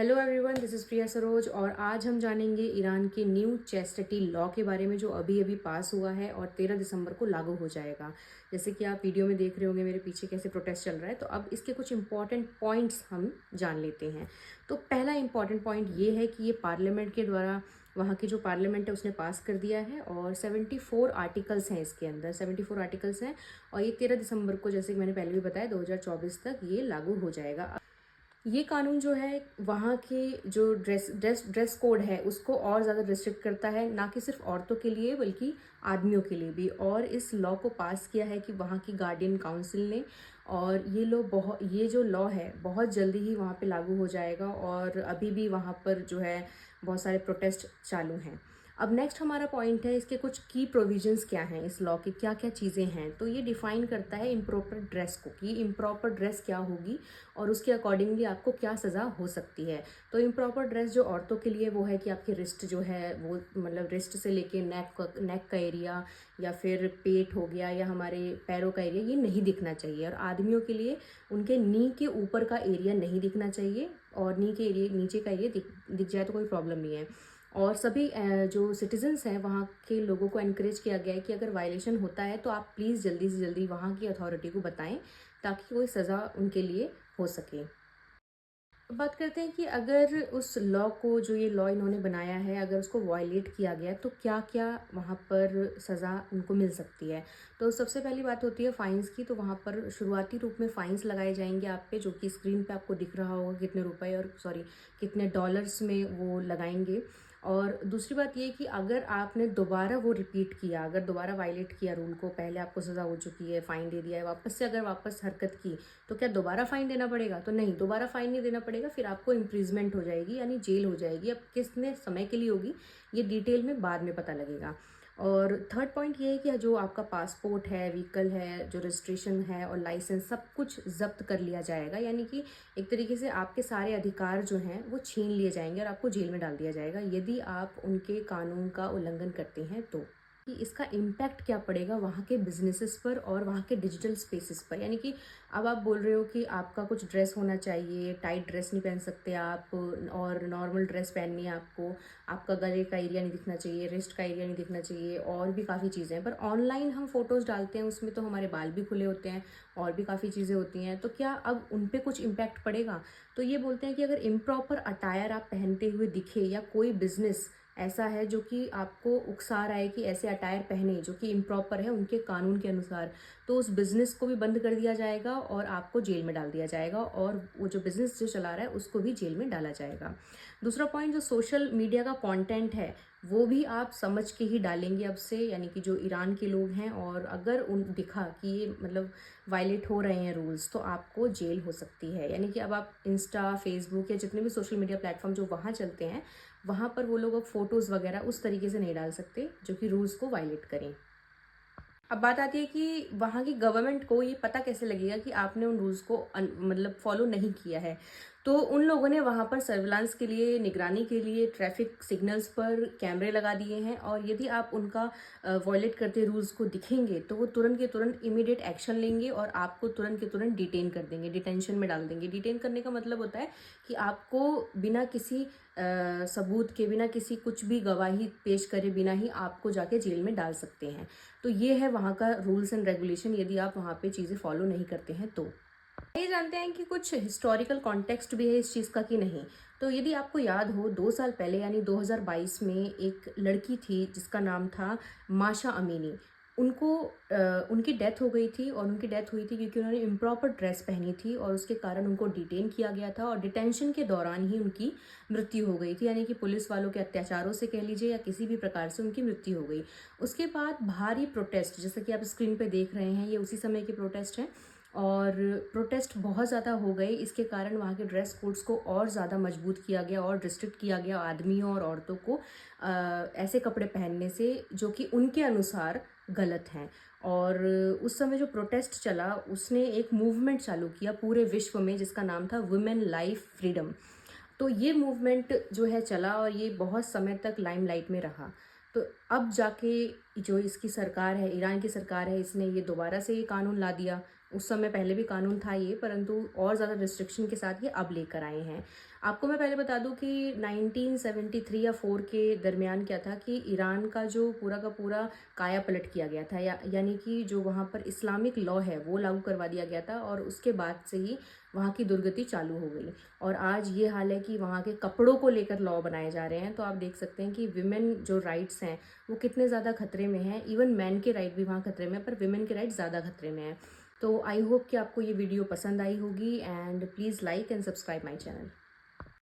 Hello everyone, this is प्रिया सरोज और आज हम जानेंगे ईरान के न्यू चेस्टिटी लॉ के बारे में जो अभी अभी पास हुआ है और 13 दिसंबर को लागू हो जाएगा। जैसे कि आप वीडियो में देख रहे होंगे मेरे पीछे कैसे प्रोटेस्ट चल रहा है, तो अब इसके कुछ इंपॉर्टेंट पॉइंट्स हम जान लेते हैं। तो पहला इंपॉर्टेंट पॉइंट ये है कि ये पार्लियामेंट के द्वारा, वहाँ की जो पार्लियामेंट है उसने पास कर दिया है और 74 आर्टिकल्स हैं, इसके अंदर 74 आर्टिकल्स हैं और ये 13 दिसंबर को, जैसे कि मैंने पहले भी बताया, 2024 तक ये लागू हो जाएगा। ये कानून जो है वहाँ के जो ड्रेस कोड है उसको और ज़्यादा रिस्ट्रिक्ट करता है, ना कि सिर्फ औरतों के लिए बल्कि आदमियों के लिए भी। और इस लॉ को पास किया है कि वहाँ की गार्डियन काउंसिल ने, और ये जो लॉ है बहुत जल्दी ही वहाँ पे लागू हो जाएगा और अभी भी वहाँ पर जो है बहुत सारे प्रोटेस्ट चालू हैं। अब नेक्स्ट हमारा पॉइंट है इसके कुछ की प्रोविजंस क्या हैं, इस लॉ के क्या क्या चीज़ें हैं। तो ये डिफाइन करता है इम्प्रॉपर ड्रेस को, कि इम्प्रॉपर ड्रेस क्या होगी और उसके अकॉर्डिंगली आपको क्या सज़ा हो सकती है। तो इम्प्रॉपर ड्रेस जो औरतों के लिए वो है कि आपकी रिस्ट जो है वो, मतलब रिस्ट से लेके नेक का एरिया या फिर पेट हो गया या हमारे पैरों का एरिया, ये नहीं दिखना चाहिए। और आदमियों के लिए उनके नी के ऊपर का एरिया नहीं दिखना चाहिए और नी के एरिया, नीचे का एरिया दिख जाए तो कोई प्रॉब्लम नहीं है। और सभी जो सिटीजन्स हैं वहाँ के लोगों को एनकरेज किया गया है कि अगर वायलेशन होता है तो आप प्लीज़ जल्दी से जल्दी वहाँ की अथॉरिटी को बताएं ताकि कोई सज़ा उनके लिए हो सके। अब बात करते हैं कि अगर उस लॉ को, जो ये लॉ इन्होंने बनाया है, अगर उसको वायलेट किया गया तो क्या क्या वहाँ पर सज़ा उनको मिल सकती है। तो सबसे पहली बात होती है फ़ाइन्स की। तो वहाँ पर शुरुआती रूप में फ़ाइन्स लगाए जाएंगे आप पे, जो कि स्क्रीन पे आपको दिख रहा होगा कितने रुपए और कितने डॉलर्स में वो लगाएंगे। और दूसरी बात ये कि अगर आपने दोबारा वो रिपीट किया, अगर दोबारा वायलेट किया रूल को, पहले आपको सज़ा हो चुकी है, फ़ाइन दे दिया है, वापस से अगर वापस हरकत की तो क्या दोबारा फ़ाइन देना पड़ेगा? तो नहीं, दोबारा फ़ाइन नहीं देना पड़ेगा, फिर आपको इम्प्रिजमेंट हो जाएगी, यानी जेल हो जाएगी। अब कितने समय के लिए होगी ये डिटेल में बाद में पता लगेगा। और थर्ड पॉइंट ये है कि जो आपका पासपोर्ट है, व्हीकल है, जो रजिस्ट्रेशन है और लाइसेंस, सब कुछ जब्त कर लिया जाएगा। यानी कि एक तरीके से आपके सारे अधिकार जो हैं वो छीन लिए जाएंगे और आपको जेल में डाल दिया जाएगा यदि आप उनके कानून का उल्लंघन करते हैं। तो कि इसका इम्पैक्ट क्या पड़ेगा वहाँ के बिजनेसेस पर और वहाँ के डिजिटल स्पेसेस पर। यानी कि अब आप बोल रहे हो कि आपका कुछ ड्रेस होना चाहिए, टाइट ड्रेस नहीं पहन सकते आप और नॉर्मल ड्रेस पहननी है आपको, आपका गले का एरिया नहीं दिखना चाहिए, रिस्ट का एरिया नहीं दिखना चाहिए, और भी काफ़ी चीज़ें हैं। पर ऑनलाइन हम फोटोज़ डालते हैं, उसमें तो हमारे बाल भी खुले होते हैं और भी काफ़ी चीज़ें होती हैं। तो क्या अब उन पर कुछ इम्पैक्ट पड़ेगा? तो ये बोलते हैं कि अगर इम्प्रॉपर अटायर आप पहनते हुए दिखे या कोई बिजनेस ऐसा है जो कि आपको उकसा रहा है कि ऐसे अटायर पहने जो कि इम्प्रॉपर है उनके कानून के अनुसार, तो उस बिज़नेस को भी बंद कर दिया जाएगा और आपको जेल में डाल दिया जाएगा और वो जो बिज़नेस जो चला रहा है उसको भी जेल में डाला जाएगा। दूसरा पॉइंट, जो सोशल मीडिया का कंटेंट है वो भी आप समझ के ही डालेंगे अब से, यानी कि जो ईरान के लोग हैं, और अगर उन दिखा कि ये मतलब वायलेट हो रहे हैं रूल्स तो आपको जेल हो सकती है। यानी कि अब आप इंस्टा, फेसबुक या जितने भी सोशल मीडिया प्लेटफॉर्म जो वहाँ चलते हैं वहाँ पर वो लोग अब फोटोज़ वगैरह उस तरीके से नहीं डाल सकते जो कि रूल्स को वायलेट करें। अब बात आती है कि वहाँ की गवर्नमेंट को ये पता कैसे लगेगा कि आपने उन रूल्स को मतलब फॉलो नहीं किया है। तो उन लोगों ने वहाँ पर सर्विलांस के लिए, निगरानी के लिए ट्रैफिक सिग्नल्स पर कैमरे लगा दिए हैं और यदि आप उनका वॉयलेट करते रूल्स को दिखेंगे तो वो तुरंत के तुरंत इमीडिएट एक्शन लेंगे और आपको तुरंत के तुरंत डिटेन कर देंगे, डिटेंशन में डाल देंगे। डिटेन करने का मतलब होता है कि आपको बिना किसी सबूत के, बिना किसी कुछ भी गवाही पेश करे बिना ही आपको जाके जेल में डाल सकते हैं। तो ये है वहाँ का रूल्स एंड रेगुलेशन, यदि आप वहाँ पे चीज़ें फॉलो नहीं करते हैं तो। ये जानते हैं कि कुछ हिस्टोरिकल कॉन्टेक्स्ट भी है इस चीज़ का कि नहीं। तो यदि आपको याद हो, 2 साल पहले यानी 2022 में एक लड़की थी जिसका नाम था माशा अमीनी। उनको उनकी डेथ हो गई थी और उनकी डेथ हुई थी क्योंकि उन्होंने इम्प्रॉपर ड्रेस पहनी थी और उसके कारण उनको डिटेन किया गया था और डिटेंशन के दौरान ही उनकी मृत्यु हो गई थी। यानी कि पुलिस वालों के अत्याचारों से कह लीजिए या किसी भी प्रकार से उनकी मृत्यु हो गई। उसके बाद भारी प्रोटेस्ट, जैसा कि आप स्क्रीन पे देख रहे हैं, ये उसी समय के प्रोटेस्ट हैं और प्रोटेस्ट बहुत ज़्यादा हो गए। इसके कारण वहाँ के ड्रेस कोड्स को और ज़्यादा मजबूत किया गया और रिस्ट्रिक्ट किया गया आदमियों और औरतों को ऐसे कपड़े पहनने से जो कि उनके अनुसार गलत हैं। और उस समय जो प्रोटेस्ट चला उसने एक मूवमेंट चालू किया पूरे विश्व में जिसका नाम था वुमेन लाइफ फ्रीडम। तो ये मूवमेंट जो है चला और ये बहुत समय तक लाइमलाइट में रहा। तो अब जाके जो इसकी सरकार है, ईरान की सरकार है, इसने ये दोबारा से ये कानून ला दिया उस समय पहले भी कानून था ये, परंतु और ज़्यादा रिस्ट्रिक्शन के साथ ये अब लेकर आए हैं। आपको मैं पहले बता दूं कि 1973 या 4 के दरमियान क्या था कि ईरान का जो पूरा का पूरा काया पलट किया गया था, यानी कि जो वहाँ पर इस्लामिक लॉ है वो लागू करवा दिया गया था, और उसके बाद से ही वहाँ की दुर्गति चालू हो गई। और आज ये हाल है कि वहाँ के कपड़ों को लेकर लॉ बनाए जा रहे हैं। तो आप देख सकते हैं कि विमेन जो राइट्स हैं वो कितने ज़्यादा खतरे में हैं। इवन मैन के राइट भी वहाँ खतरे में है, पर विमेन के राइट ज़्यादा खतरे में है। तो आई होप कि आपको ये वीडियो पसंद आई होगी, and please like and subscribe my channel.